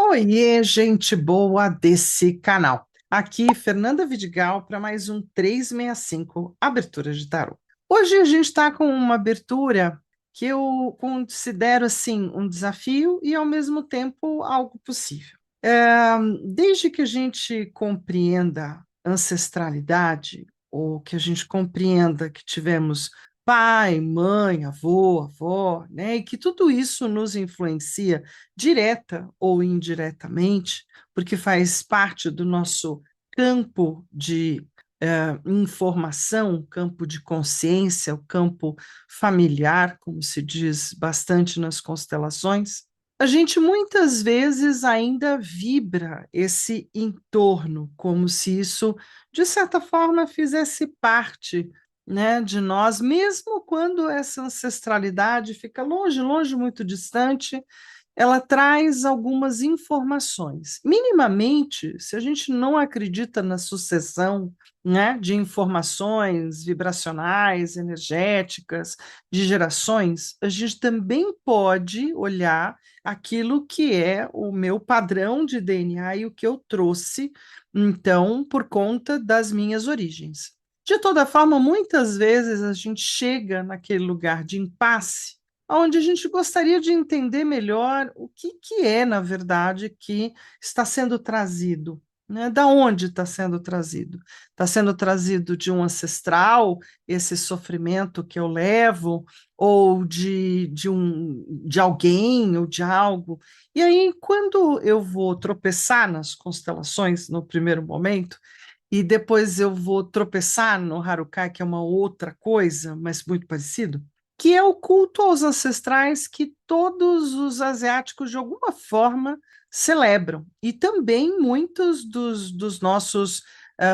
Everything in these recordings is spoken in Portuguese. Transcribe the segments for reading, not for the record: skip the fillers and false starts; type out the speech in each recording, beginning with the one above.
Oiê, gente boa desse canal. Aqui, Fernanda Vidigal, para mais um 365 Abertura de Tarô. Hoje a gente está com uma abertura que eu considero assim um desafio e, ao mesmo tempo, algo possível. Desde que a gente compreenda ancestralidade, ou que a gente compreenda que tivemos pai, mãe, avô, avó, né, e que tudo isso nos influencia direta ou indiretamente, porque faz parte do nosso campo de informação, campo de consciência, o campo familiar, como se diz bastante nas constelações. A gente muitas vezes ainda vibra esse entorno, como se isso, de certa forma, fizesse parte, né, de nós, mesmo quando essa ancestralidade fica longe, longe, muito distante. Ela traz algumas informações. Minimamente, se a gente não acredita na sucessão, né, de informações vibracionais, energéticas, de gerações, a gente também pode olhar aquilo que é o meu padrão de DNA e o que eu trouxe, então, por conta das minhas origens. De toda forma, muitas vezes a gente chega naquele lugar de impasse, onde a gente gostaria de entender melhor o que é, na verdade, que está sendo trazido, né? Da onde está sendo trazido? Está sendo trazido de um ancestral, esse sofrimento que eu levo, ou de alguém, ou de algo. E aí, quando eu vou tropeçar nas constelações no primeiro momento, e depois eu vou tropeçar no Harukai, que é uma outra coisa, mas muito parecido, que é o culto aos ancestrais que todos os asiáticos, de alguma forma, celebram. E também muitos dos nossos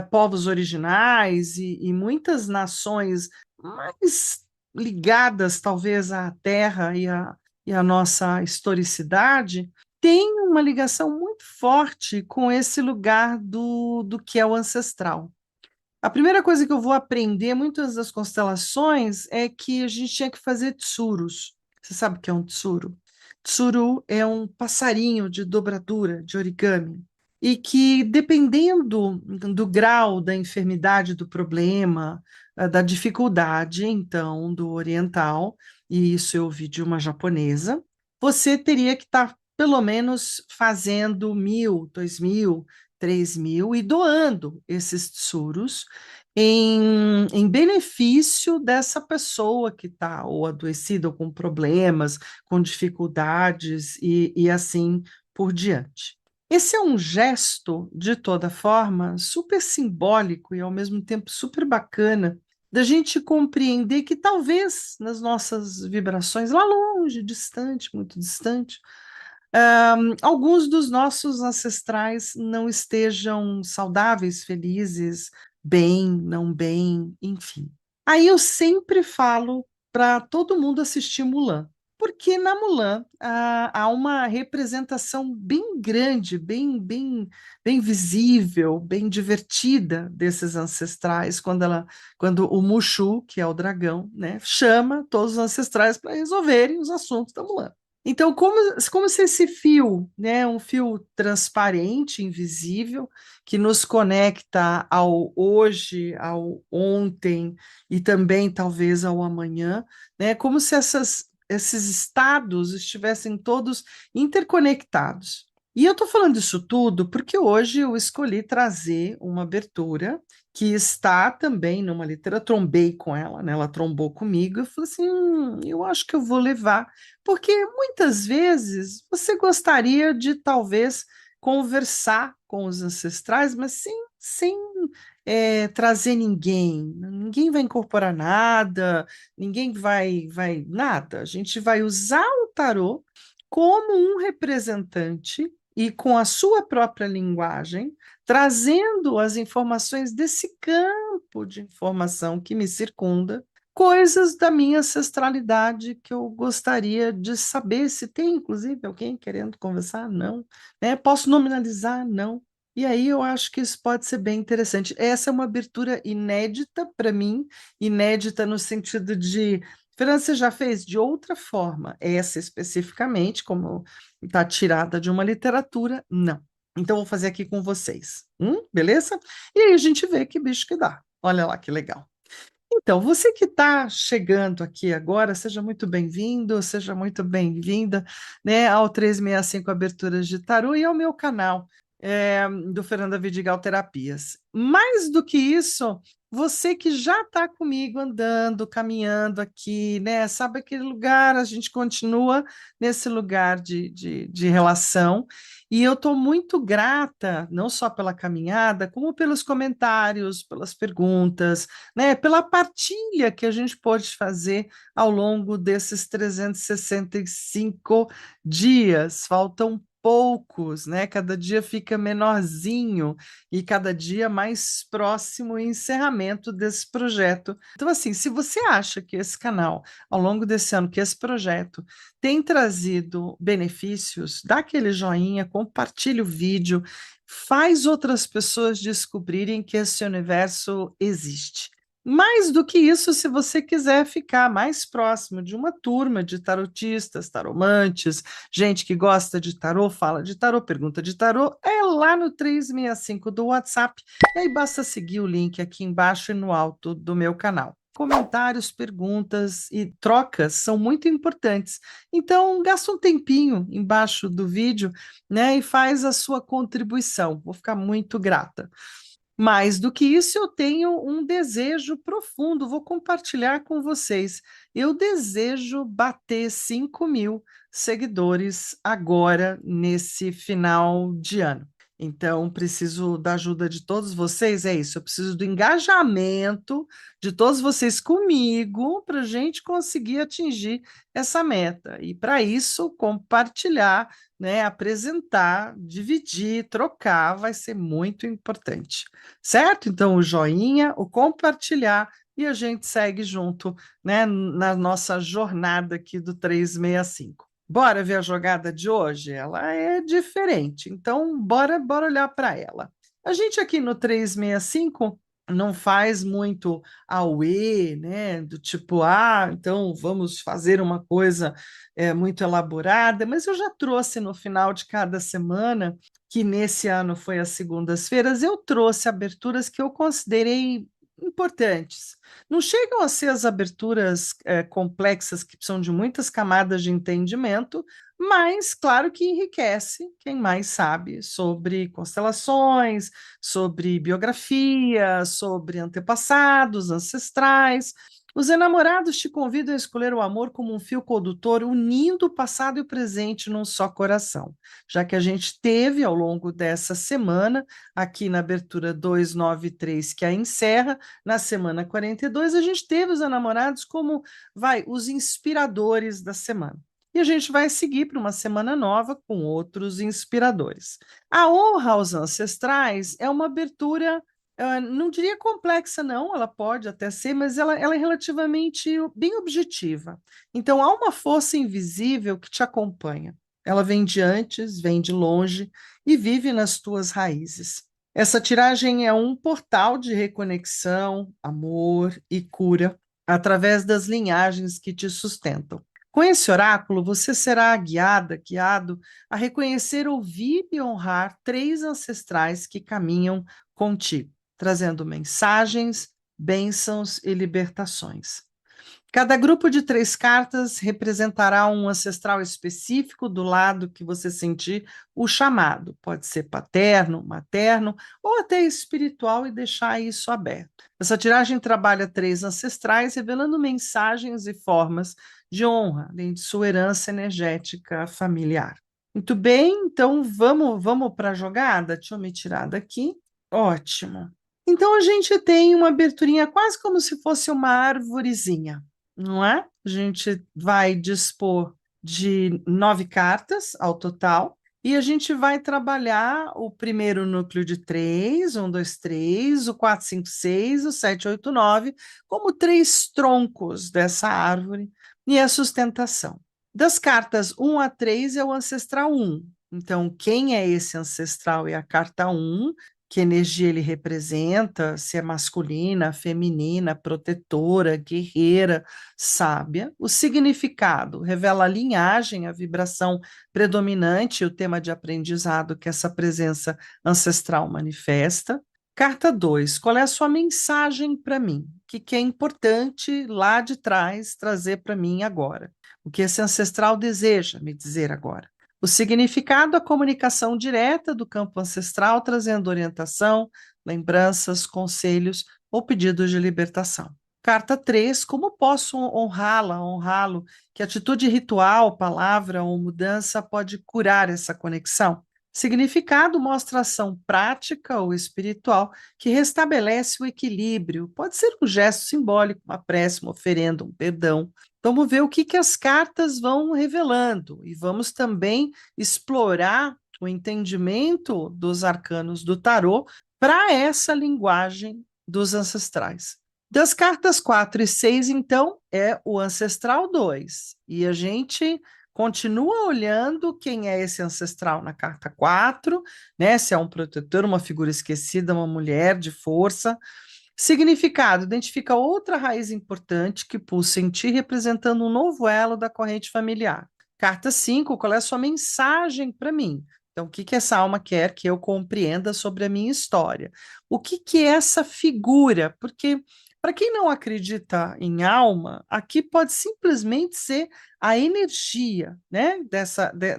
povos originais e muitas nações mais ligadas, talvez, à terra e à nossa historicidade, têm uma ligação muito forte com esse lugar do que é o ancestral. A primeira coisa que eu vou aprender, muitas das constelações, é que a gente tinha que fazer tsurus. Você sabe o que é um tsuru? Tsuru é um passarinho de dobradura, de origami, e que, dependendo do grau da enfermidade do problema, da dificuldade, então, do oriental, e isso eu ouvi de uma japonesa, você teria que estar, pelo menos, fazendo 1.000, 2.000, 3.000 e doando esses tsurus em benefício dessa pessoa que está ou adoecida, ou com problemas, com dificuldades e assim por diante. Esse é um gesto, de toda forma, super simbólico e ao mesmo tempo super bacana da gente compreender que talvez nas nossas vibrações, lá longe, distante, muito distante, alguns dos nossos ancestrais não estejam saudáveis, felizes, bem, não bem, enfim. Aí eu sempre falo para todo mundo assistir Mulan, porque na Mulan há uma representação bem grande, bem visível, bem divertida desses ancestrais, quando o Mushu, que é o dragão, né, chama todos os ancestrais para resolverem os assuntos da Mulan. Então, como se esse fio, né, um fio transparente, invisível, que nos conecta ao hoje, ao ontem e também talvez ao amanhã, né, como se esses estados estivessem todos interconectados. E eu estou falando isso tudo porque hoje eu escolhi trazer uma abertura que está também numa literatura, trombei com ela, né? Ela trombou comigo, eu falei assim, eu acho que eu vou levar, porque muitas vezes você gostaria de talvez conversar com os ancestrais, mas sem trazer ninguém. Ninguém vai incorporar nada, ninguém vai nada. A gente vai usar o tarô como um representante e com a sua própria linguagem, trazendo as informações desse campo de informação que me circunda, coisas da minha ancestralidade que eu gostaria de saber se tem, inclusive, alguém querendo conversar? Não. Né? Posso nominalizar? Não. E aí eu acho que isso pode ser bem interessante. Essa é uma abertura inédita para mim, inédita no sentido de Fernanda, você já fez de outra forma, essa especificamente, como está tirada de uma literatura? Não. Então, vou fazer aqui com vocês. Beleza? E aí a gente vê que bicho que dá. Olha lá que legal. Então, você que está chegando aqui agora, seja muito bem-vindo, seja muito bem-vinda, né, ao 365 Aberturas de Tarô e ao meu canal do Fernanda Vidigal Terapias. Mais do que isso, você que já está comigo andando, caminhando aqui, né, sabe aquele lugar, a gente continua nesse lugar de relação, e eu estou muito grata, não só pela caminhada, como pelos comentários, pelas perguntas, né, pela partilha que a gente pode fazer ao longo desses 365 dias. Faltam poucos, né? Cada dia fica menorzinho e cada dia mais próximo ao encerramento desse projeto. Então, assim, se você acha que esse canal, ao longo desse ano, que esse projeto tem trazido benefícios, dá aquele joinha, compartilha o vídeo, faz outras pessoas descobrirem que esse universo existe. Mais do que isso, se você quiser ficar mais próximo de uma turma de tarotistas, taromantes, gente que gosta de tarô, fala de tarô, pergunta de tarô, é lá no 365 do WhatsApp. E aí basta seguir o link aqui embaixo e no alto do meu canal. Comentários, perguntas e trocas são muito importantes. Então, gasta um tempinho embaixo do vídeo, né, e faz a sua contribuição. Vou ficar muito grata. Mais do que isso, eu tenho um desejo profundo, vou compartilhar com vocês. Eu desejo bater 5.000 seguidores agora, nesse final de ano. Então, preciso da ajuda de todos vocês, é isso. Eu preciso do engajamento de todos vocês comigo para a gente conseguir atingir essa meta. E para isso, compartilhar, né, apresentar, dividir, trocar, vai ser muito importante, certo? Então, o joinha, o compartilhar e a gente segue junto, né, na nossa jornada aqui do 365. Bora ver a jogada de hoje? Ela é diferente, então bora olhar para ela. A gente aqui no 365 não faz muito auê, né? Do tipo, então vamos fazer uma coisa muito elaborada, mas eu já trouxe no final de cada semana, que nesse ano foi às segundas-feiras, eu trouxe aberturas que eu considerei importantes. Não chegam a ser as aberturas complexas que precisam de muitas camadas de entendimento, mas claro que enriquece quem mais sabe sobre constelações, sobre biografia, sobre antepassados, ancestrais. Os enamorados te convidam a escolher o amor como um fio condutor, unindo o passado e o presente num só coração. Já que a gente teve ao longo dessa semana, aqui na abertura 293, que a encerra, na semana 42, a gente teve os enamorados como, os inspiradores da semana. E a gente vai seguir para uma semana nova com outros inspiradores. A honra aos ancestrais é uma abertura, não diria complexa, não, ela pode até ser, mas ela é relativamente bem objetiva. Então, há uma força invisível que te acompanha. Ela vem de antes, vem de longe e vive nas tuas raízes. Essa tiragem é um portal de reconexão, amor e cura através das linhagens que te sustentam. Com esse oráculo, você será guiado a reconhecer, ouvir e honrar três ancestrais que caminham contigo, trazendo mensagens, bênçãos e libertações. Cada grupo de 3 cartas representará um ancestral específico do lado que você sentir o chamado. Pode ser paterno, materno ou até espiritual, e deixar isso aberto. Essa tiragem trabalha 3 ancestrais, revelando mensagens e formas de honra, além de sua herança energética familiar. Muito bem, então vamos para a jogada? Deixa eu me tirar daqui. Ótimo. Então a gente tem uma aberturinha quase como se fosse uma arvorezinha, não é? A gente vai dispor de 9 cartas ao total e a gente vai trabalhar o primeiro núcleo de 3, 1, 2, 3, o 4, 5, 6, o 7, 8, 9, como 3 troncos dessa árvore e a sustentação. Das cartas 1 a 3 é o ancestral 1. Então, quem é esse ancestral é a carta 1, que energia ele representa, se é masculina, feminina, protetora, guerreira, sábia. O significado revela a linhagem, a vibração predominante, o tema de aprendizado que essa presença ancestral manifesta. Carta 2, qual é a sua mensagem para mim? O que é importante lá de trás trazer para mim agora? O que esse ancestral deseja me dizer agora? O significado, a comunicação direta do campo ancestral, trazendo orientação, lembranças, conselhos ou pedidos de libertação. Carta 3, como posso honrá-la, honrá-lo? Que atitude ritual, palavra ou mudança pode curar essa conexão? Significado mostra ação prática ou espiritual que restabelece o equilíbrio. Pode ser um gesto simbólico, uma prece, uma oferenda, um perdão. Vamos ver o que as cartas vão revelando e vamos também explorar o entendimento dos arcanos do tarô para essa linguagem dos ancestrais. Das cartas 4 e 6, então, é o ancestral 2. E a gente continua olhando quem é esse ancestral na carta 4, né? Se é um protetor, uma figura esquecida, uma mulher de força. Significado: identifica outra raiz importante que pulsa em ti, representando um novo elo da corrente familiar. Carta 5, qual é a sua mensagem para mim? Então, o que essa alma quer que eu compreenda sobre a minha história? O que é essa figura? Porque, para quem não acredita em alma, aqui pode simplesmente ser a energia, né,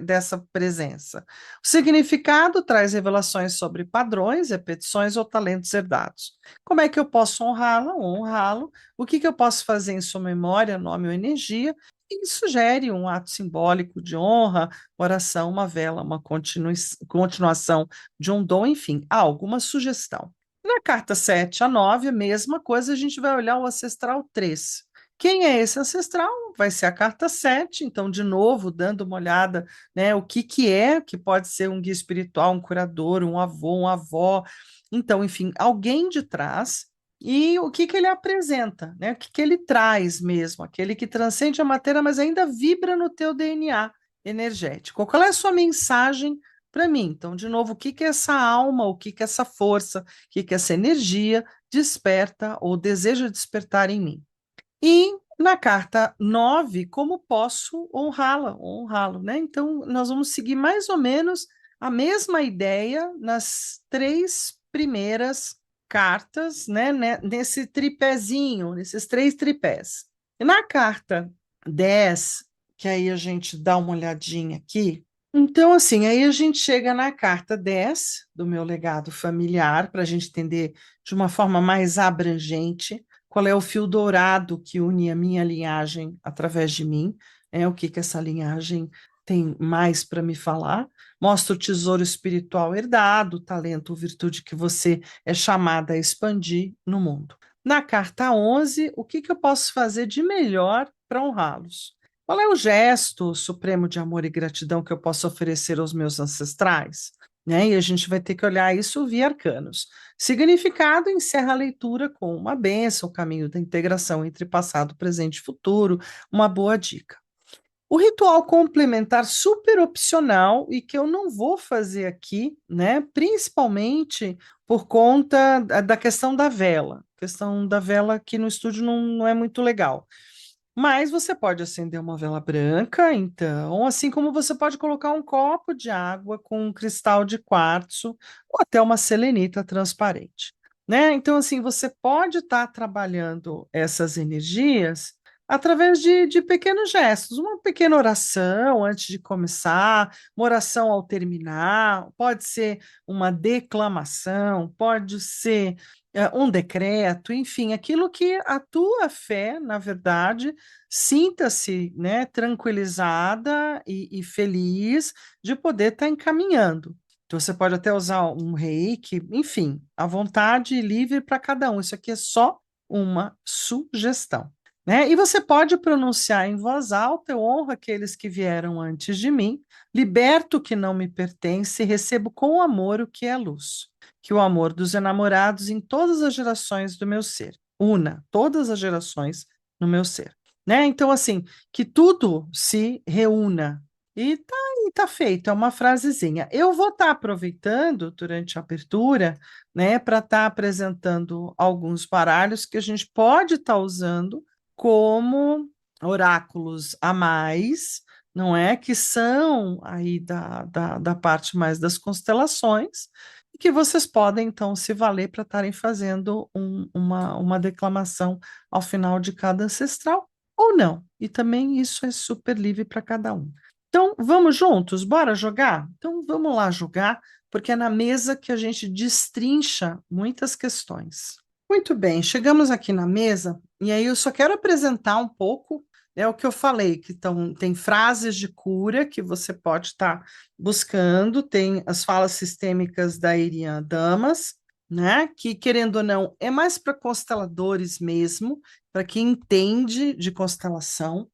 dessa presença. O significado traz revelações sobre padrões, repetições ou talentos herdados. Como é que eu posso honrá-la, honrá-lo? O que eu posso fazer em sua memória, nome ou energia? E sugere um ato simbólico de honra, oração, uma vela, uma continuação de um dom, enfim, alguma sugestão. Na carta 7 a 9, a mesma coisa, a gente vai olhar o ancestral 3. Quem é esse ancestral? Vai ser a carta 7, então, de novo, dando uma olhada, né, o que é, que pode ser um guia espiritual, um curador, um avô, uma avó, então, enfim, alguém de trás, e o que ele apresenta, né? O que ele traz mesmo, aquele que transcende a matéria, mas ainda vibra no teu DNA energético. Qual é a sua mensagem para mim? Então, de novo, o que é essa alma, o que é essa força, o que é essa energia desperta ou deseja despertar em mim? E na carta 9, como posso honrá-la, honrá-lo, né? Então, nós vamos seguir mais ou menos a mesma ideia nas três primeiras cartas, né? Nesse tripézinho, nesses três tripés. E na carta 10, que aí a gente dá uma olhadinha aqui, então, assim, aí a gente chega na carta 10 do meu legado familiar, para a gente entender de uma forma mais abrangente qual é o fio dourado que une a minha linhagem através de mim, o que essa linhagem tem mais para me falar. Mostra o tesouro espiritual herdado, o talento, virtude que você é chamada a expandir no mundo. Na carta 11, o que eu posso fazer de melhor para honrá-los? Qual é o gesto supremo de amor e gratidão que eu posso oferecer aos meus ancestrais? Né? E a gente vai ter que olhar isso via arcanos. Significado encerra a leitura com uma bênção, o caminho da integração entre passado, presente e futuro, uma boa dica. O ritual complementar super opcional e que eu não vou fazer aqui, né? Principalmente por conta da questão da vela. A questão da vela aqui no estúdio não é muito legal. Mas você pode acender uma vela branca, então, assim como você pode colocar um copo de água com um cristal de quartzo ou até uma selenita transparente, né? Então, assim, você pode estar trabalhando essas energias através de pequenos gestos, uma pequena oração antes de começar, uma oração ao terminar, pode ser uma declamação, pode ser um decreto, enfim, aquilo que a tua fé, na verdade, sinta-se, né, tranquilizada e feliz de poder estar encaminhando. Então, você pode até usar um reiki, enfim, à vontade livre para cada um. Isso aqui é só uma sugestão. Né? E você pode pronunciar em voz alta: eu honro aqueles que vieram antes de mim, liberto o que não me pertence e recebo com amor o que é luz. Que o amor dos enamorados em todas as gerações do meu ser una todas as gerações no meu ser. Né? Então, assim, que tudo se reúna. E tá tá feito, é uma frasezinha. Eu vou estar aproveitando durante a abertura, né, para estar apresentando alguns baralhos que a gente pode estar usando como oráculos a mais, não é? Que são aí da parte mais das constelações, e que vocês podem, então, se valer para estarem fazendo uma declamação ao final de cada ancestral, ou não. E também isso é super livre para cada um. Então, vamos juntos? Bora jogar? Então, vamos lá jogar, porque é na mesa que a gente destrincha muitas questões. Muito bem, chegamos aqui na mesa, e aí eu só quero apresentar um pouco, o que eu falei, que tem frases de cura que você pode estar buscando, tem as falas sistêmicas da Irian Damas, né? Que, querendo ou não, é mais para consteladores mesmo, para quem entende de constelação.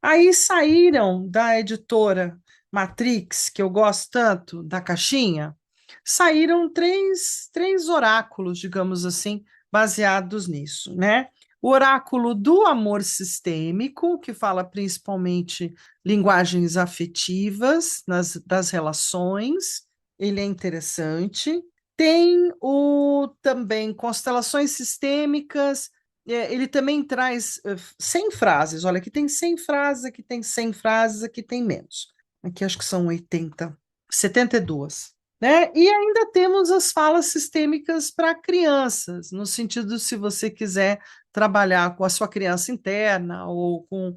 Aí saíram da editora Matrix, que eu gosto tanto, da caixinha, saíram três oráculos, digamos assim, baseados nisso, né? O oráculo do amor sistêmico, que fala principalmente linguagens afetivas das relações, ele é interessante. Tem o também constelações sistêmicas, ele também traz 100 frases. Olha, aqui tem 100 frases, aqui tem 100 frases, aqui tem menos. Aqui acho que são 80, 72. Né? E ainda temos as falas sistêmicas para crianças, no sentido se você quiser trabalhar com a sua criança interna ou com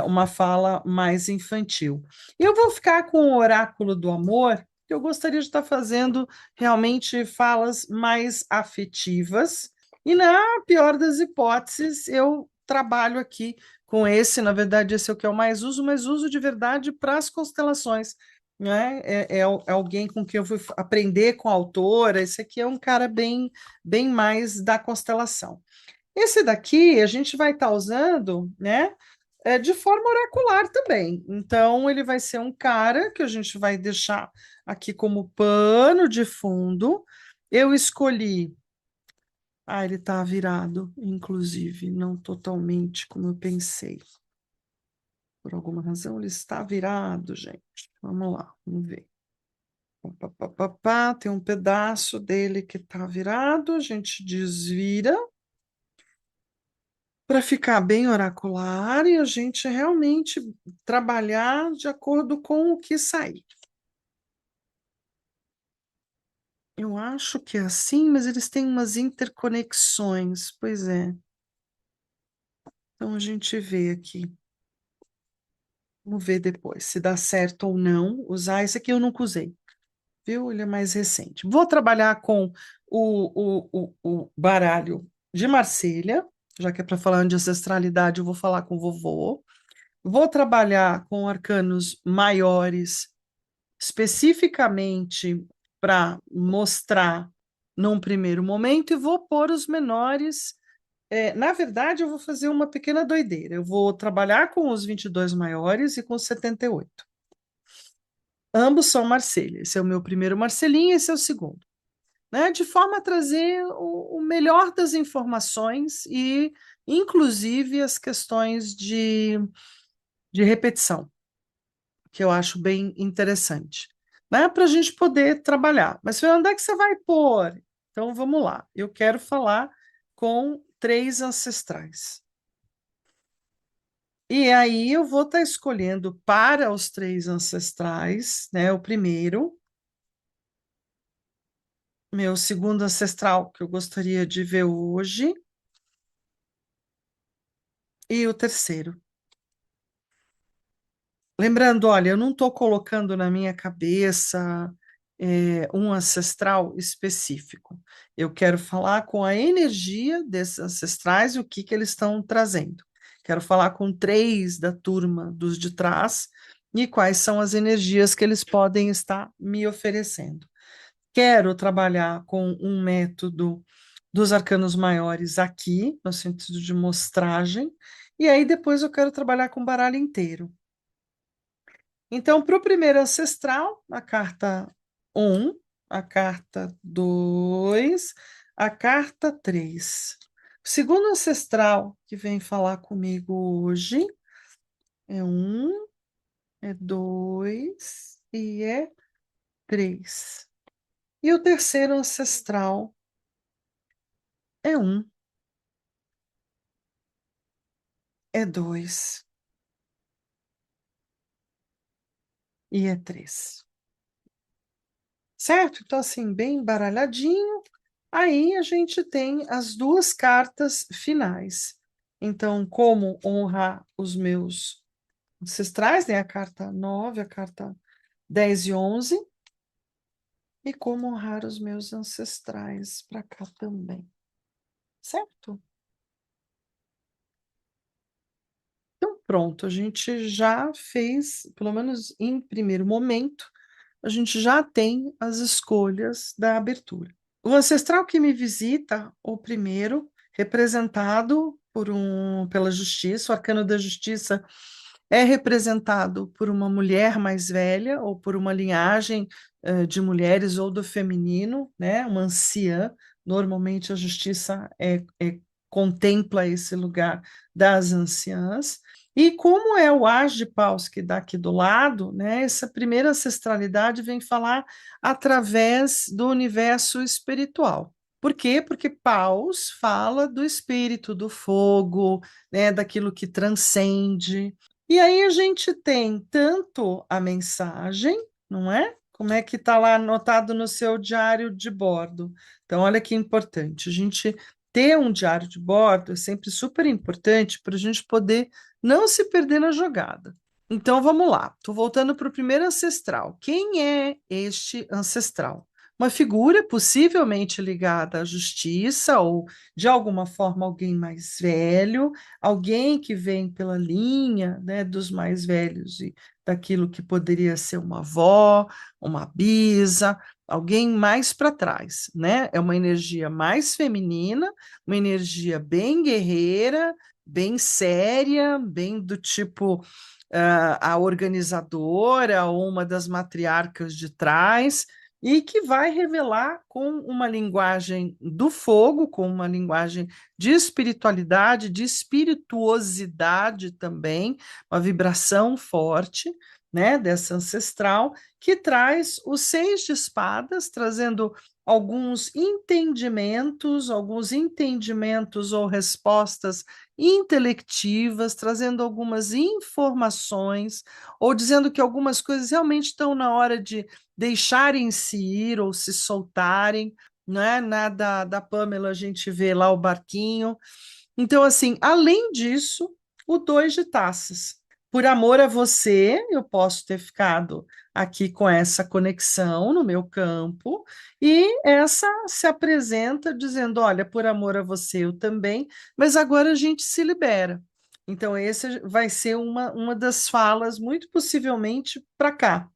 uma fala mais infantil. Eu vou ficar com o oráculo do amor, que eu gostaria de estar fazendo realmente falas mais afetivas, e na pior das hipóteses, eu trabalho aqui com esse, na verdade, esse é o que eu mais uso, mas uso de verdade para as constelações, né? É alguém com quem eu fui aprender com a autora. Esse aqui é um cara bem mais da constelação. Esse daqui a gente vai estar usando, né? De forma oracular também. Então, ele vai ser um cara que a gente vai deixar aqui como pano de fundo. Eu escolhi. Ah, ele está virado, inclusive, não totalmente como eu pensei. Por alguma razão, ele está virado, gente. Vamos lá, vamos ver. Pá, pá, pá, pá, tem um pedaço dele que está virado, a gente desvira para ficar bem oracular e a gente realmente trabalhar de acordo com o que sair. Eu acho que é assim, mas eles têm umas interconexões. Pois é. Então a gente vê aqui. Vamos ver depois se dá certo ou não usar. Esse aqui eu nunca usei, viu? Ele é mais recente. Vou trabalhar com o baralho de Marselha, já que é para falar de ancestralidade, eu vou falar com o vovô. Vou trabalhar com arcanos maiores, especificamente para mostrar num primeiro momento, e vou pôr os menores. Na verdade, eu vou fazer uma pequena doideira. Eu vou trabalhar com os 22 maiores e com os 78. Ambos são Marselha. Esse é o meu primeiro Marcelinho, esse é o segundo. Né? De forma a trazer o melhor das informações e, inclusive, as questões de repetição, que eu acho bem interessante, né? Para a gente poder trabalhar. Mas, Fernanda, onde é que você vai pôr? Então, vamos lá. Eu quero falar com três ancestrais. E aí eu vou estar escolhendo para os três ancestrais, né? O primeiro, meu segundo ancestral que eu gostaria de ver hoje, e o terceiro. Lembrando, olha, eu não estou colocando na minha cabeça um ancestral específico. Eu quero falar com a energia desses ancestrais e o que eles estão trazendo. Quero falar com três da turma dos de trás e quais são as energias que eles podem estar me oferecendo. Quero trabalhar com um método dos arcanos maiores aqui, no sentido de mostragem, e aí depois eu quero trabalhar com o baralho inteiro. Então, para o primeiro ancestral, a carta um, a carta 2, a carta 3. O segundo ancestral que vem falar comigo hoje é um, é dois, e é 3. E o terceiro ancestral é 1, é 2 e é 3. Certo? Então, assim, bem embaralhadinho. Aí a gente tem as duas cartas finais. Então, como honrar os meus ancestrais, né? A carta 9, a carta 10 e 11. E como honrar os meus ancestrais para cá também. Certo? Então, pronto, a gente já fez, pelo menos em primeiro momento, a gente já tem as escolhas da abertura. O ancestral que me visita, o primeiro, representado pela justiça, o arcano da justiça é representado por uma mulher mais velha ou por uma linhagem de mulheres ou do feminino, né? Uma anciã. Normalmente a justiça contempla esse lugar das anciãs. E como é o As de Paus que dá aqui do lado, né? Essa primeira ancestralidade vem falar através do universo espiritual. Por quê? Porque Paus fala do espírito, do fogo, né, daquilo que transcende. E aí a gente tem tanto a mensagem, não é? Como é que está lá anotado no seu diário de bordo? Então, olha que importante. A gente ter um diário de bordo é sempre super importante para a gente poder não se perder na jogada. Então, vamos lá. Estou voltando para o primeiro ancestral. Quem é este ancestral? Uma figura possivelmente ligada à justiça ou, de alguma forma, alguém mais velho, alguém que vem pela linha, né, dos mais velhos e daquilo que poderia ser uma avó, uma bisa, alguém mais para trás, né? É uma energia mais feminina, uma energia bem guerreira, bem séria, bem do tipo a organizadora ou uma das matriarcas de trás, e que vai revelar com uma linguagem do fogo, com uma linguagem de espiritualidade, de espirituosidade também, uma vibração forte, né, dessa ancestral, que traz os 6 de espadas, trazendo alguns entendimentos ou respostas intelectivas, trazendo algumas informações, ou dizendo que algumas coisas realmente estão na hora de deixarem-se ir ou se soltarem, né? Da Pamela a gente vê lá o barquinho. Então, assim, além disso, o 2 de taças. Por amor a você, eu posso ter ficado aqui com essa conexão no meu campo, e essa se apresenta dizendo: olha, por amor a você, eu também, mas agora a gente se libera. Então, esse vai ser uma das falas, muito possivelmente, para cá,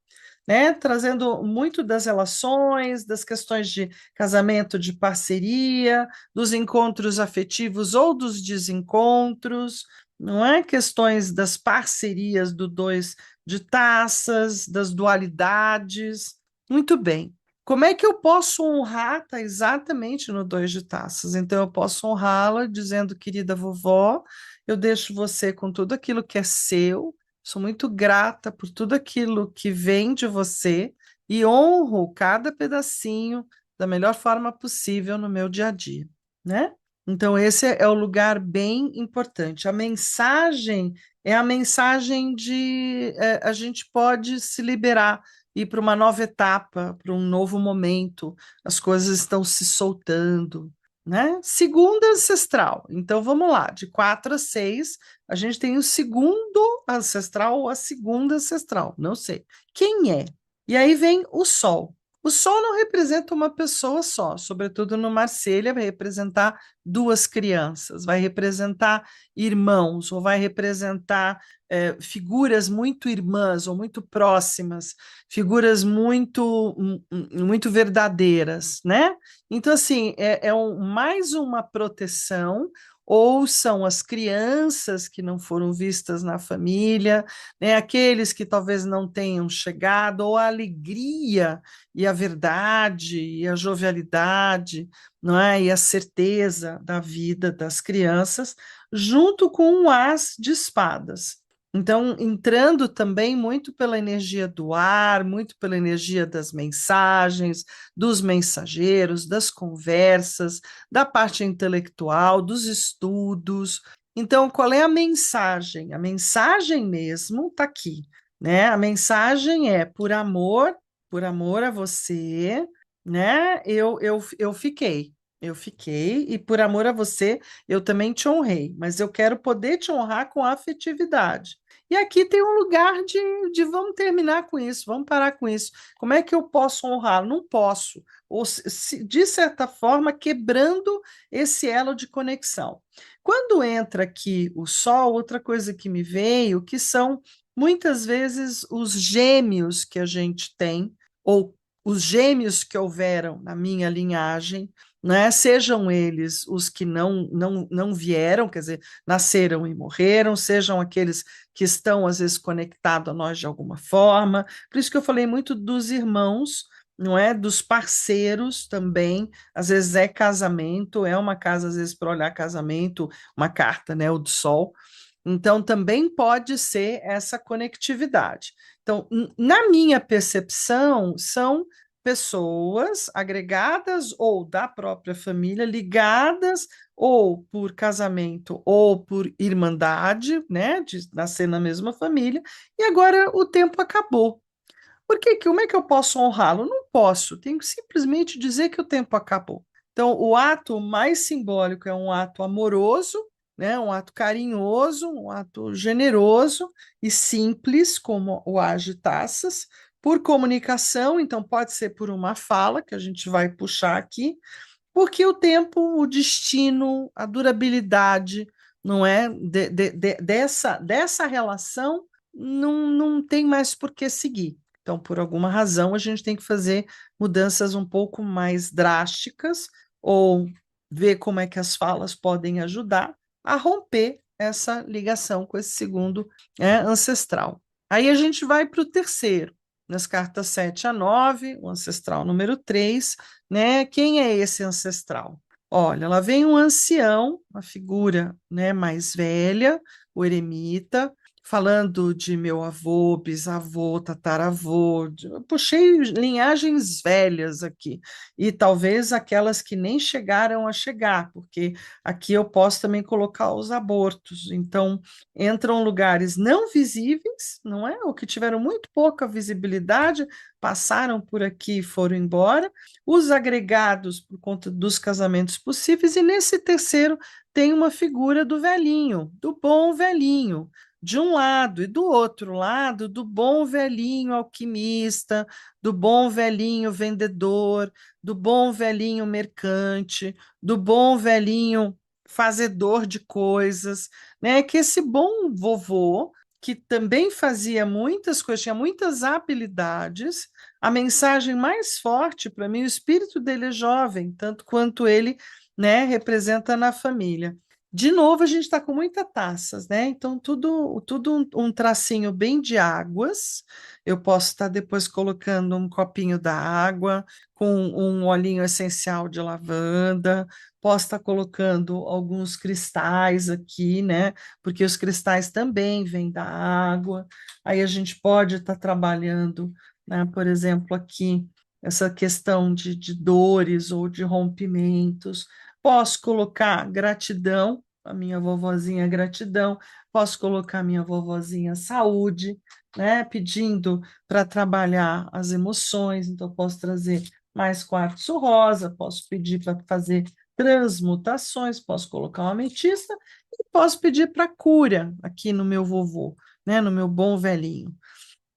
né? Trazendo muito das relações, das questões de casamento, de parceria, dos encontros afetivos ou dos desencontros, não é? Questões das parcerias do 2 de taças, das dualidades. Muito bem. Como é que eu posso honrar? Está exatamente no 2 de taças. Então, eu posso honrá-la dizendo: querida vovó, eu deixo você com tudo aquilo que é seu, sou muito grata por tudo aquilo que vem de você e honro cada pedacinho da melhor forma possível no meu dia a dia, né? Então, esse é o lugar bem importante. A mensagem é a mensagem de a gente pode se liberar, ir para uma nova etapa, para um novo momento, as coisas estão se soltando, né? Segunda ancestral. Então, vamos lá, de 4 a 6, a gente tem o segundo ancestral ou a segunda ancestral, não sei. Quem é? E aí vem o Sol. O Sol não representa uma pessoa só, sobretudo no Marselha, vai representar 2 crianças, vai representar irmãos, ou vai representar figuras muito irmãs ou muito próximas, figuras muito verdadeiras, né? Então, assim, mais uma proteção, ou são as crianças que não foram vistas na família, né? Aqueles que talvez não tenham chegado, ou a alegria e a verdade e a jovialidade, não é? E a certeza da vida das crianças, junto com o As de espadas. Então, entrando também muito pela energia do ar, muito pela energia das mensagens, dos mensageiros, das conversas, da parte intelectual, dos estudos. Então, qual é a mensagem? A mensagem mesmo está aqui, né? A mensagem é por amor a você, né? Eu fiquei. Eu fiquei, e por amor a você, eu também te honrei, mas eu quero poder te honrar com afetividade. E aqui tem um lugar de vamos terminar com isso, vamos parar com isso. Como é que eu posso honrar? Não posso. Ou, de certa forma, quebrando esse elo de conexão. Quando entra aqui o Sol, outra coisa que me veio, que são muitas vezes os gêmeos que a gente tem, ou os gêmeos que houveram na minha linhagem, né? Sejam eles os que não vieram, quer dizer, nasceram e morreram, sejam aqueles que estão, às vezes, conectados a nós de alguma forma. Por isso que eu falei muito dos irmãos, não é? Dos parceiros também. Às vezes é casamento, é uma casa, às vezes, para olhar casamento, uma carta, né? O do Sol. Então, também pode ser essa conectividade. Então, na minha percepção, são pessoas agregadas ou da própria família, ligadas ou por casamento ou por irmandade, né, de nascer na mesma família, e agora o tempo acabou. Como é que eu posso honrá-lo? Não posso, tenho que simplesmente dizer que o tempo acabou. Então, o ato mais simbólico é um ato amoroso, né, um ato carinhoso, um ato generoso e simples, como o age taças, por comunicação, então pode ser por uma fala, que a gente vai puxar aqui, porque o tempo, o destino, a durabilidade, não é, dessa relação não tem mais por que seguir. Então, por alguma razão, a gente tem que fazer mudanças um pouco mais drásticas ou ver como é que as falas podem ajudar a romper essa ligação com esse segundo, ancestral. Aí a gente vai para o terceiro, nas cartas 7 a 9, o ancestral número 3, né? Quem é esse ancestral? Olha, lá vem um ancião, uma figura, né, mais velha, o eremita, falando de meu avô, bisavô, tataravô, eu puxei linhagens velhas aqui, e talvez aquelas que nem chegaram a chegar, porque aqui eu posso também colocar os abortos, então entram lugares não visíveis, não é? Ou que tiveram muito pouca visibilidade, passaram por aqui e foram embora, os agregados por conta dos casamentos possíveis, e nesse terceiro tem uma figura do velhinho, do bom velhinho, de um lado, e do outro lado, do bom velhinho alquimista, do bom velhinho vendedor, do bom velhinho mercante, do bom velhinho fazedor de coisas, né? Que esse bom vovô, que também fazia muitas coisas, tinha muitas habilidades, a mensagem mais forte para mim, o espírito dele é jovem, tanto quanto ele, né, representa na família. De novo, a gente está com muitas taças, né? Então, tudo um tracinho bem de águas. Eu posso estar depois colocando um copinho da água com um olhinho essencial de lavanda. Posso estar colocando alguns cristais aqui, né? Porque os cristais também vêm da água. Aí a gente pode estar trabalhando, né? Por exemplo, aqui, essa questão de dores ou de rompimentos. Posso colocar gratidão, a minha vovozinha gratidão, posso colocar a minha vovozinha saúde, né? Pedindo para trabalhar as emoções, então posso trazer mais quartzo rosa, posso pedir para fazer transmutações, posso colocar uma ametista e posso pedir para cura aqui no meu vovô, né? No meu bom velhinho,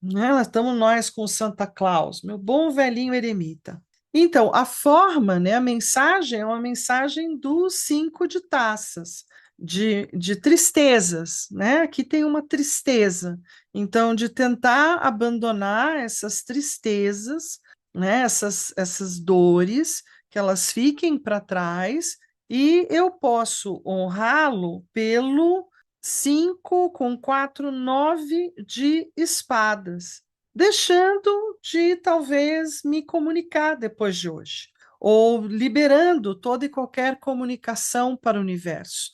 né? Estamos nós com Santa Claus, meu bom velhinho eremita. Então, a forma, né, a mensagem é uma mensagem dos 5 de taças, de tristezas, né? Aqui tem uma tristeza. Então, de tentar abandonar essas tristezas, né, essas dores, que elas fiquem para trás, e eu posso honrá-lo pelo 5 com 4, 9 de espadas, deixando de talvez me comunicar depois de hoje, ou liberando toda e qualquer comunicação para o universo.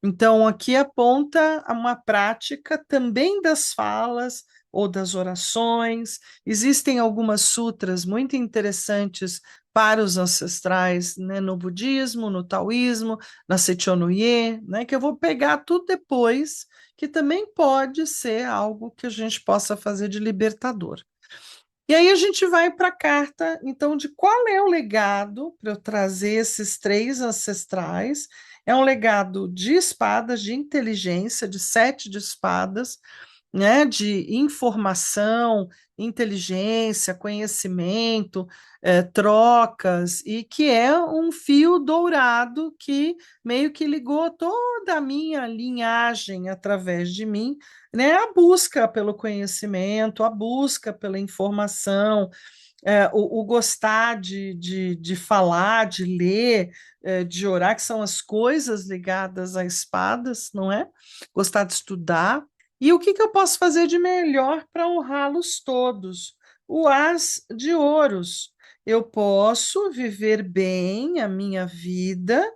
Então, aqui aponta a uma prática também das falas ou das orações. Existem algumas sutras muito interessantes para os ancestrais, né, no budismo, no taoísmo, na Sechonoye, né, que eu vou pegar tudo depois, que também pode ser algo que a gente possa fazer de libertador. E aí a gente vai para a carta, então, de qual é o legado para eu trazer esses três ancestrais. É um legado de espadas, de inteligência, de sete de espadas, né, de informação, inteligência, conhecimento, trocas, e que é um fio dourado que meio que ligou toda a minha linhagem através de mim, né, a busca pelo conhecimento, a busca pela informação, o gostar de falar, de ler, de orar, que são as coisas ligadas a espadas, não é? Gostar de estudar. E o que que eu posso fazer de melhor para honrá-los todos? O As de Ouros. Eu posso viver bem a minha vida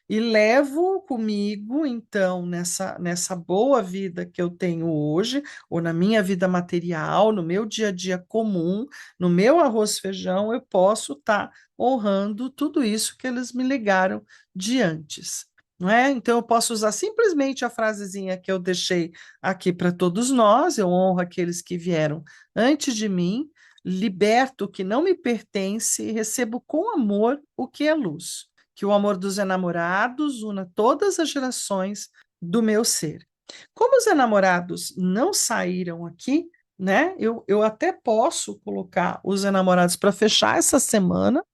e levo comigo, então, nessa boa vida que eu tenho hoje, ou na minha vida material, no meu dia a dia comum, no meu arroz e feijão, eu posso estar honrando tudo isso que eles me ligaram de antes. Não é? Então, eu posso usar simplesmente a frasezinha que eu deixei aqui para todos nós: eu honro aqueles que vieram antes de mim, liberto o que não me pertence e recebo com amor o que é luz. Que o amor dos enamorados una todas as gerações do meu ser. Como os enamorados não saíram aqui, né? Eu até posso colocar os enamorados para fechar essa semana.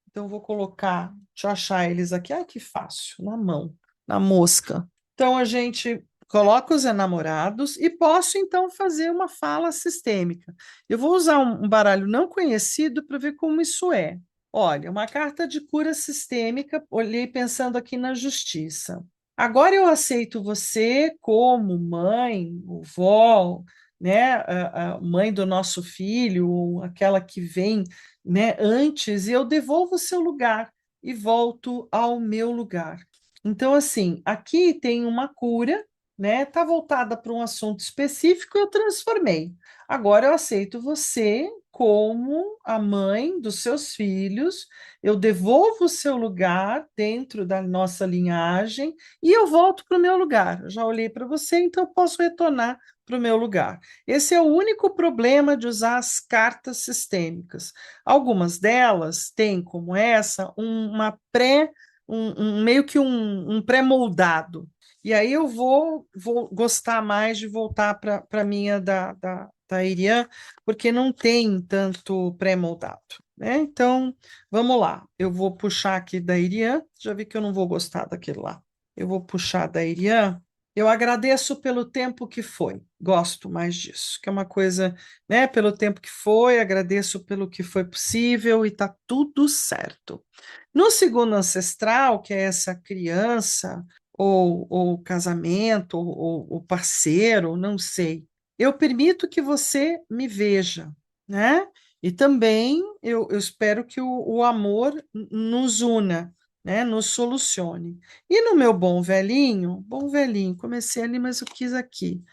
Então, eu vou colocar, deixa eu achar eles aqui. Ai, que fácil, na mão, na mosca. Então, a gente coloca os enamorados e posso, então, fazer uma fala sistêmica. Eu vou usar um baralho não conhecido para ver como isso é. Olha, uma carta de cura sistêmica, olhei pensando aqui na justiça. Agora eu aceito você como mãe, vó, né, a mãe do nosso filho, ou aquela que vem, né, antes, e eu devolvo o seu lugar e volto ao meu lugar. Então, assim, aqui tem uma cura, né? Está voltada para um assunto específico, eu transformei. Agora eu aceito você como a mãe dos seus filhos, eu devolvo o seu lugar dentro da nossa linhagem e eu volto para o meu lugar. Eu já olhei para você, então eu posso retornar para o meu lugar. Esse é o único problema de usar as cartas sistêmicas. Algumas delas têm, como essa, meio que um pré-moldado. E aí eu vou gostar mais de voltar para a minha da Irian, porque não tem tanto pré-moldado, né? Então, vamos lá. Eu vou puxar aqui da Irian, já vi que eu não vou gostar daquele lá. Eu vou puxar da Irian. Eu agradeço pelo tempo que foi, gosto mais disso, que é uma coisa, né? Pelo tempo que foi, agradeço pelo que foi possível e tá tudo certo. No segundo ancestral, que é essa criança, ou casamento, ou parceiro, não sei, eu permito que você me veja, né? E também eu espero que o amor nos una, né? Nos solucione. E no meu bom velhinho, comecei ali, mas eu quis aqui.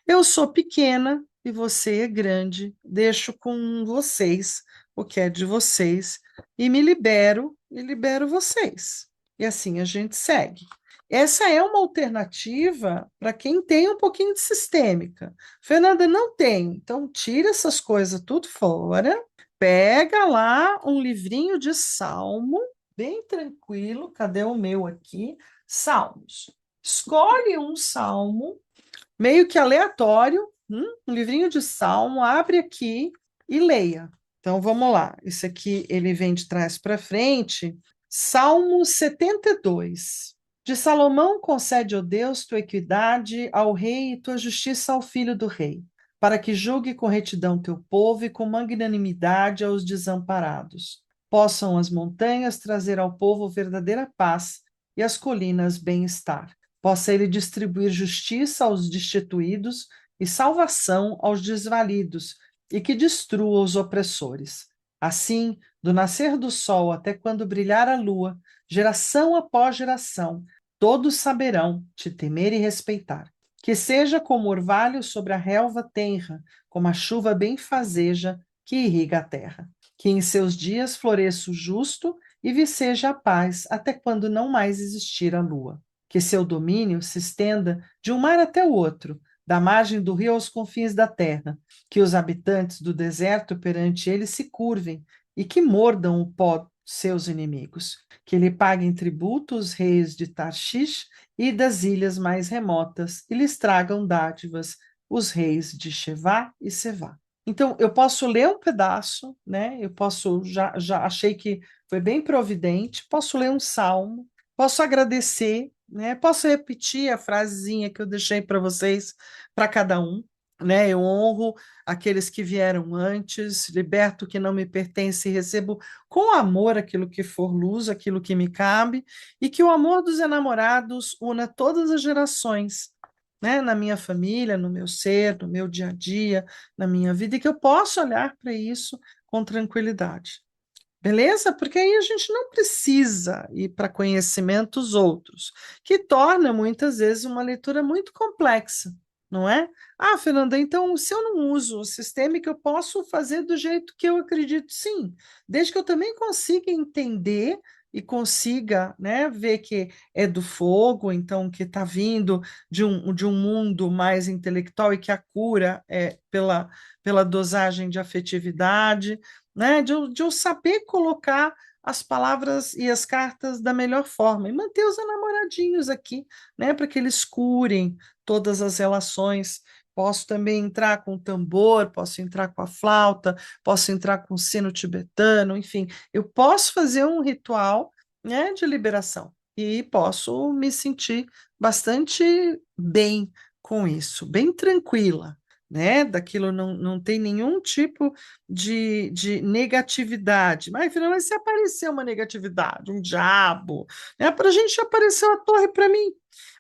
Eu sou pequena e você é grande, deixo com vocês o que é de vocês e me libero e libero vocês. E assim a gente segue. Essa é uma alternativa para quem tem um pouquinho de sistêmica. Fernanda não tem, então tira essas coisas tudo fora, pega lá um livrinho de salmo, bem tranquilo. Cadê o meu aqui? Salmos. Escolhe um salmo meio que aleatório, um livrinho de salmo, abre aqui e leia. Então vamos lá. Esse aqui ele vem de trás para frente. Salmo 72. De Salomão concede, ó Deus, tua equidade ao rei e tua justiça ao filho do rei, para que julgue com retidão teu povo e com magnanimidade aos desamparados. Possam as montanhas trazer ao povo verdadeira paz e as colinas bem-estar. Possa ele distribuir justiça aos destituídos e salvação aos desvalidos, e que destrua os opressores. Assim, do nascer do sol até quando brilhar a lua, geração após geração, todos saberão te temer e respeitar. Que seja como orvalho sobre a relva tenra, como a chuva benfazeja que irriga a terra. Que em seus dias floresça o justo e viceja a paz até quando não mais existir a lua. Que seu domínio se estenda de um mar até o outro, da margem do rio aos confins da terra. Que os habitantes do deserto perante ele se curvem e que mordam o pó dos seus inimigos. Que lhe paguem tributo os reis de Tarshish e das ilhas mais remotas, e lhes tragam dádivas os reis de Shevá e Sevá. Então, eu posso ler um pedaço, né? Eu posso, já achei que foi bem providente, posso ler um salmo, posso agradecer, né? Posso repetir a frasezinha que eu deixei para vocês, para cada um, né? Eu honro aqueles que vieram antes, liberto o que não me pertence e recebo com amor aquilo que for luz, aquilo que me cabe, e que o amor dos enamorados una todas as gerações, né? Na minha família, no meu ser, no meu dia a dia, na minha vida, e que eu possa olhar para isso com tranquilidade. Beleza? Porque aí a gente não precisa ir para conhecimentos outros, que torna muitas vezes uma leitura muito complexa, não é? Ah, Fernanda, então se eu não uso o sistêmico, eu posso fazer do jeito que eu acredito, sim, desde que eu também consiga entender e consiga, né, ver que é do fogo, então que está vindo de um mundo mais intelectual e que a cura é pela dosagem de afetividade, né? De eu saber colocar as palavras e as cartas da melhor forma e manter os namoradinhos aqui, né? Para que eles curem todas as relações. Posso também entrar com o tambor, posso entrar com a flauta, posso entrar com o sino tibetano, enfim, eu posso fazer um ritual, né, de liberação e posso me sentir bastante bem com isso, bem tranquila, né? Daquilo não tem nenhum tipo de negatividade. Mas, afinal, mas se aparecer uma negatividade, um diabo, né? Para a gente apareceu a torre para mim.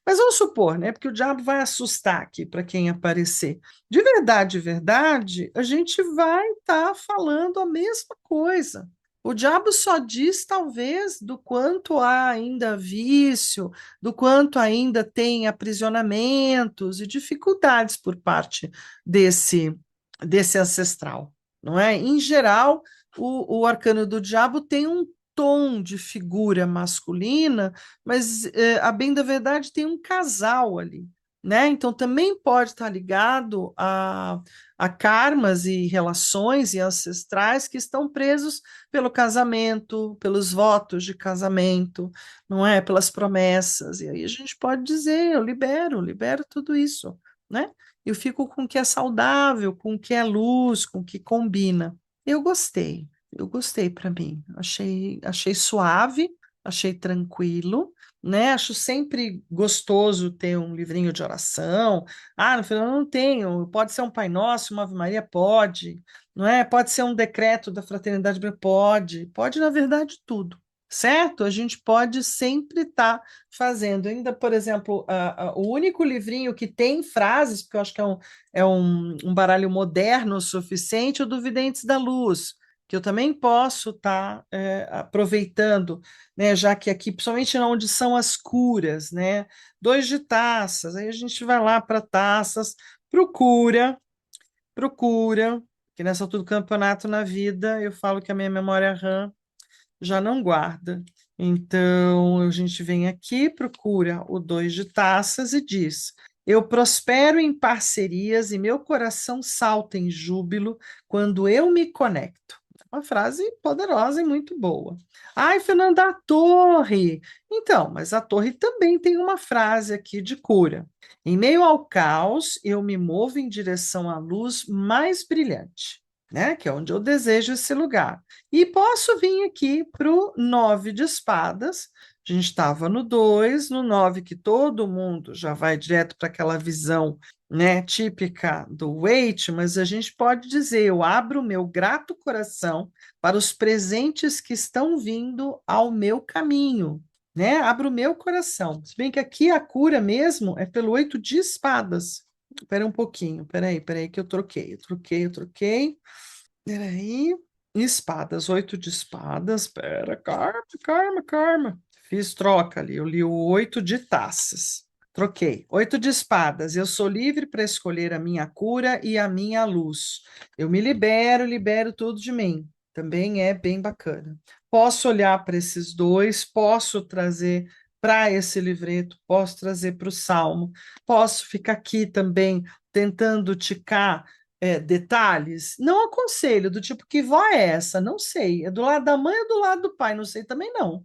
Mas vamos supor, né? Porque o diabo vai assustar aqui para quem aparecer. De verdade, a gente vai estar falando a mesma coisa. O diabo só diz, talvez, do quanto há ainda vício, do quanto ainda tem aprisionamentos e dificuldades por parte desse ancestral, não é? Em geral, o arcano do diabo tem um tom de figura masculina, mas a bem da verdade tem um casal ali, né? Então também pode estar ligado a karmas e relações e ancestrais que estão presos pelo casamento, pelos votos de casamento, não é? Pelas promessas. E aí a gente pode dizer, eu libero tudo isso, né? Eu fico com o que é saudável, com o que é luz, com o que combina. Eu gostei para mim. Achei suave, achei tranquilo, né? Acho sempre gostoso ter um livrinho de oração. Ah, no final eu não tenho. Pode ser um Pai Nosso, uma Ave Maria, pode, não é? Pode ser um decreto da Fraternidade, pode, na verdade, tudo. Certo? A gente pode sempre estar fazendo. Ainda, por exemplo, o único livrinho que tem frases, porque eu acho que é um baralho moderno o suficiente, o do Videntes da Luz, que eu também posso estar aproveitando, né, já que aqui, principalmente onde são as curas, né, dois de taças, aí a gente vai lá para taças, procura, que nessa altura do campeonato na vida, eu falo que a minha memória RAM já não guarda. Então, a gente vem aqui, procura o dois de taças e diz: eu prospero em parcerias e meu coração salta em júbilo quando eu me conecto. Uma frase poderosa e muito boa. Ai, Fernanda, a torre. Então, mas a torre também tem uma frase aqui de cura. Em meio ao caos, eu me movo em direção à luz mais brilhante, né? Que é onde eu desejo esse lugar. E posso vir aqui para o 9 de espadas. A gente estava no 2, no 9, que todo mundo já vai direto para aquela visão, né, típica do Waite, mas a gente pode dizer: eu abro o meu grato coração para os presentes que estão vindo ao meu caminho, né? Abro o meu coração. Se bem que aqui a cura mesmo é pelo 8 de espadas. Espera um pouquinho, peraí, que eu troquei. Peraí. Espadas, 8 de espadas. Pera, calma. Fiz troca ali, eu li o oito de taças. Troquei. Oito de espadas. Eu sou livre para escolher a minha cura e a minha luz. Eu me libero, libero tudo de mim. Também é bem bacana. Posso olhar para esses dois, posso trazer para esse livreto, posso trazer para o Salmo, posso ficar aqui também tentando ticar detalhes. Não aconselho, do tipo, que vó é essa? Não sei. É do lado da mãe ou do lado do pai? Não sei também não.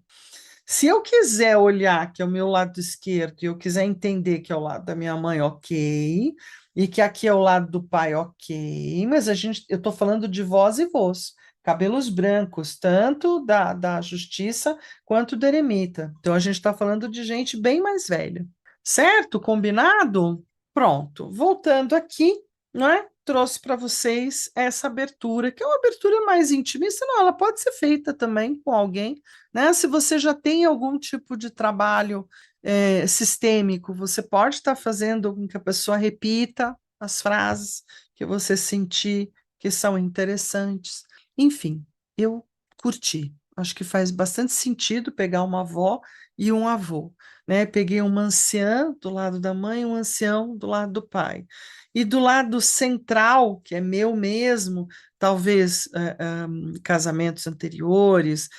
Se eu quiser olhar que é o meu lado esquerdo e eu quiser entender que é o lado da minha mãe, ok, e que aqui é o lado do pai, ok, mas eu estou falando de vós e vós, cabelos brancos, tanto da justiça quanto do eremita. Então a gente está falando de gente bem mais velha, certo? Combinado? Pronto. Voltando aqui, não é? Trouxe para vocês essa abertura, que é uma abertura mais intimista, não, ela pode ser feita também com alguém, né? Se você já tem algum tipo de trabalho sistêmico, você pode estar fazendo com que a pessoa repita as frases que você sentir que são interessantes. Enfim, eu curti. Acho que faz bastante sentido pegar uma avó e um avô, né? Peguei uma anciã do lado da mãe e um ancião do lado do pai. E do lado central, que é meu mesmo, talvez casamentos anteriores,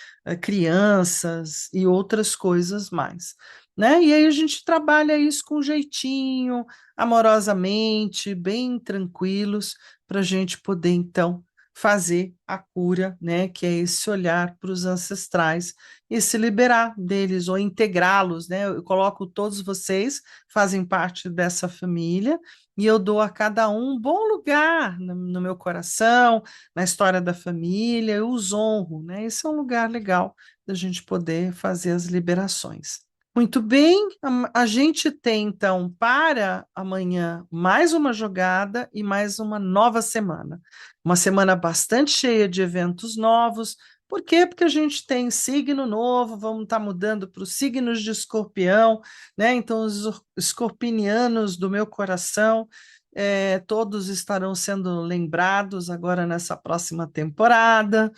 crianças e outras coisas mais, né? E aí a gente trabalha isso com jeitinho, amorosamente, bem tranquilos, para a gente poder então fazer a cura, né? Que é esse olhar para os ancestrais e se liberar deles ou integrá-los, né? Eu coloco todos vocês fazem parte dessa família e eu dou a cada um bom lugar no meu coração, na história da família, eu os honro, né? Esse é um lugar legal da gente poder fazer as liberações. Muito bem, a gente tem então para amanhã mais uma jogada e mais uma nova semana. Uma semana bastante cheia de eventos novos. Por quê? Porque a gente tem signo novo, vamos estar mudando para os signos de escorpião, né? Então, os escorpinianos do meu coração, todos estarão sendo lembrados agora nessa próxima temporada,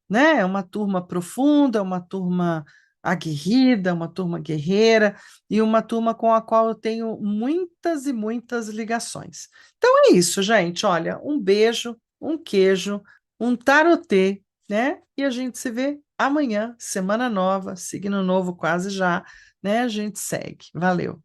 né? É uma turma profunda, uma turma aguerrida, uma turma guerreira e uma turma com a qual eu tenho muitas e muitas ligações. Então é isso, gente. Olha, um beijo, um queijo, um tarotê, né? E a gente se vê amanhã, semana nova, signo novo quase já, né? A gente segue. Valeu.